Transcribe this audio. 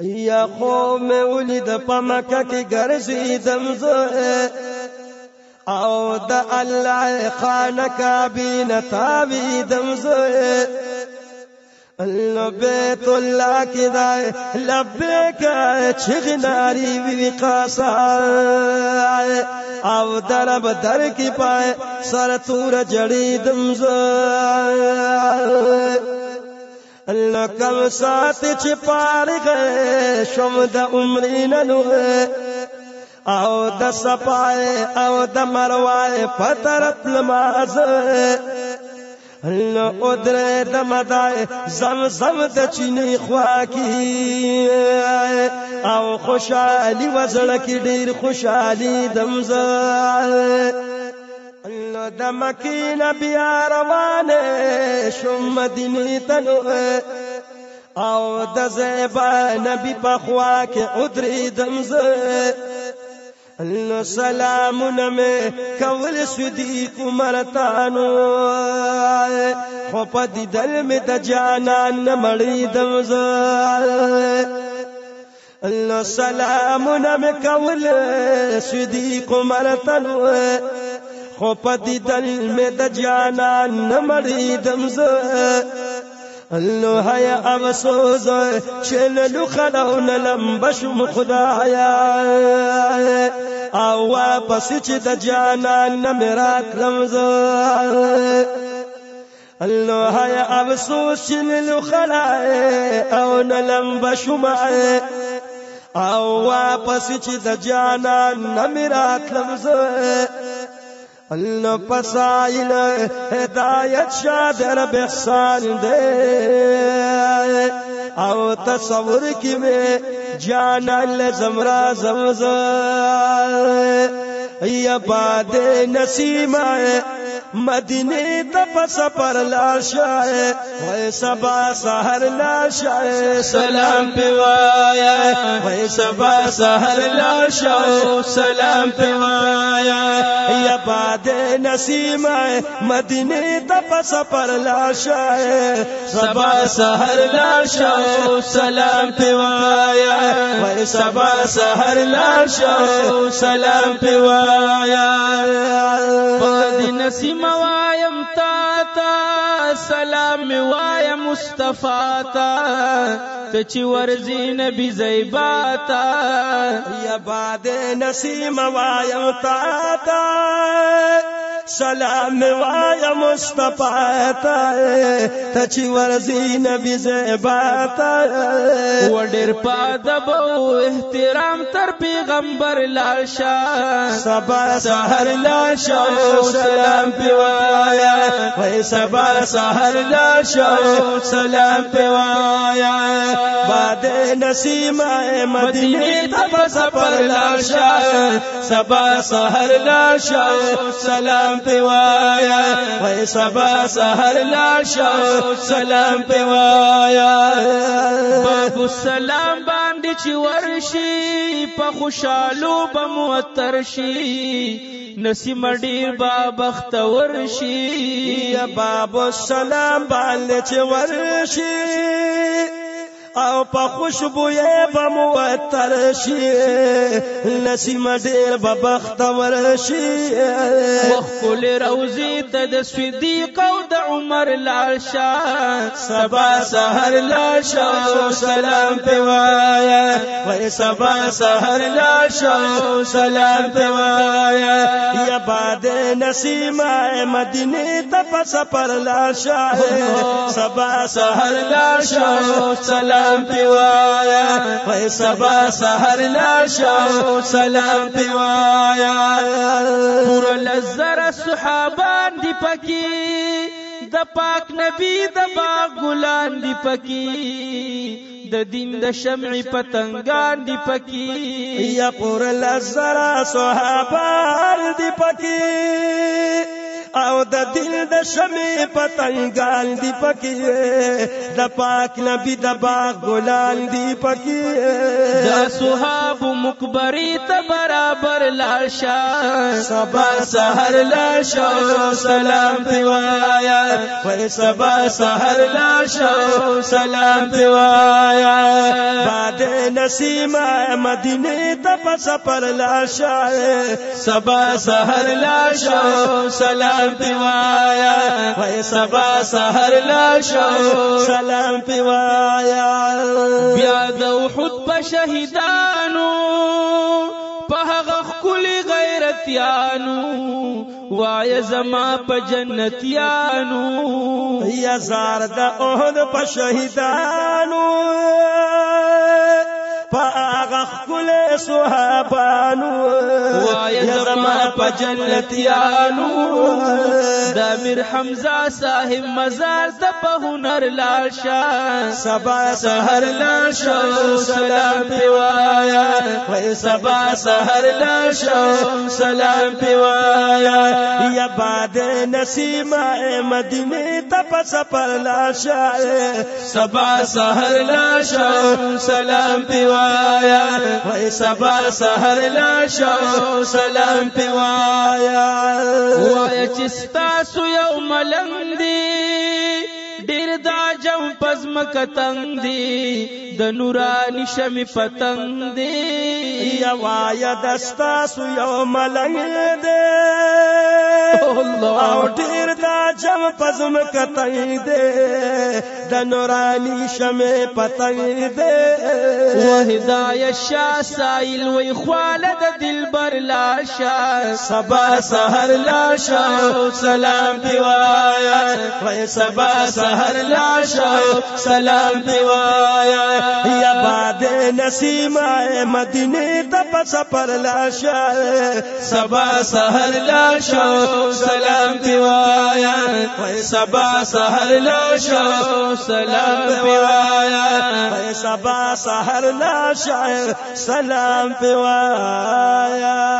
یا خو میں ولید په مکه کې ګرځیدم زه او د الله خانه کعبه نه تاویدم زه بیت الله کې دا لبیک چغناری وی قاصا او درب در کې پای سر تور جړیدم زه الله کم سات چې پارغ شوم د عمرین نو او د صفای او د مروه پترت لماز الله ادره د مدای زمزم د چینه خوا کی او خوشالي وزړه کې ډیر خوشالي دمزه الله د مکینه بیا روانه شوم مدینه ته او د زیبا نبی په خوا کې ادره دمزه الله سلامونه مې کول صدیق مرتانو خو په دې دل مې د جانان مړې دمزه الله سلامونه مې کول صدیق مرتانو خو په دې دل مې د جانان مړې دمزه الله هيا افسوس شللو خلون لمبشم خدایا او واپس چې د جانان نمرات لمزه الله هيا افسوس شللو خلای او لمبشم او واپس چې د جانان نمرات لمزه الله پسائل هدایت شادر بحسان دے او تصور کی میں جانا لزمرا زمزا یا باد نسیم مدینے تپ سپر لاشا وے سبا سحر لاشا سلام پیوایا وے سبا سحر لاشا سلام پیوایا یا باد نسیم مدینے تپ سپر لاشا سبا سحر لاشا سلام پیوایا وے سبا سحر لاشا سلام پیوایا باد نسیم وایم تا سلام وایم مصطفی تا تچ ورزی نبی زیباتا یا باد نسیم وایم تا سلام وایم مصطفی تا تچ ورزی نبی زیباتا وډر پادب او احترام تر پیغمبر لاشا سبا سحر لاشا سلام پیوایا وای سبا سحر لاشا سلام پیوایا باد نسیم مدینه تپ سفر لاشا سبا سحر لاشا سلام پیوایا وای سبا سحر لاشا سلام پیوایا باب السلام باندې چې ورشي په خوشالو بموتر شي نسیم ډیر با بختور شي یا باب السلام باندې چې ورشي او په خوشبو یې بموتر شي نسیم ډیر با بختور شي وخل روزي ته د صدیق او د عمر لاشا سبا سحر لاشا سلام پیوایا وای سبا سحر لاشا سلام پیوایا یا باد نسیم مدینه تپ سفر لاشا سبا سحر لاشا سلام پیوایا وای سبا سحر لاشا سلام پیوایا پور لزر صحابان دی پکی د پاک نبی د باغ ګلان دی پکی د دین د شمع پتنګان دی پکی یا پور لزر صحابان دی پکی او د دل د شمع پتنګان دی پکې د پاک نبی د باغ ګلان دی پکې د صحاب مقبری ته برابر لاشا سبا سحر لاشا سلام دی وایا وای سبا سحر لاشا سلام دی وایا باد نسیمه مدینه ته پس پر لاشا سبا سحر لاشا سلام دی وایا وای سبا سحر لاشا سلام دی وایا بیا د احد په شهیدانو په هغه خولي غیرتیانو وای زما په جنتیانو یا زار د احد په شهیدانو پاغ خل صحابانو وای زما په جنتیانو د امیر حمزه صاحب مزار ته په هنر لاشا سبا سحر لاشا سلام دی وایا وای سبا سحر لاشا سلام دی وایا یا باد نسیمه مدینه ته پس پر لاشا سبا سحر لاشا سلام دی وایا وای سبا سحر لاشا سلام دی وایا وای چستا سو یو ملنګ دی ډیر دا جم پزم کتنګ دی د نورانی شمی پتنګ دی یا وای دستا سو یو ملنګ دی او ډیر دا جم پزم کتنګ دی د نورانی شمی پتنګ دی وهدايه شاه سائل وی خالد دلبر لاشا سبا سحر لاشا سلام دی وایا وای سبا سحر لاشا سلام دی وایا یا باد نسیمه مدینه ته پس پر لاشا سبا سحر لاشا سلام دی وایا وای سبا سحر لاشا سلام دی وایا وای سبا سحر لا شاعر سلام پوایا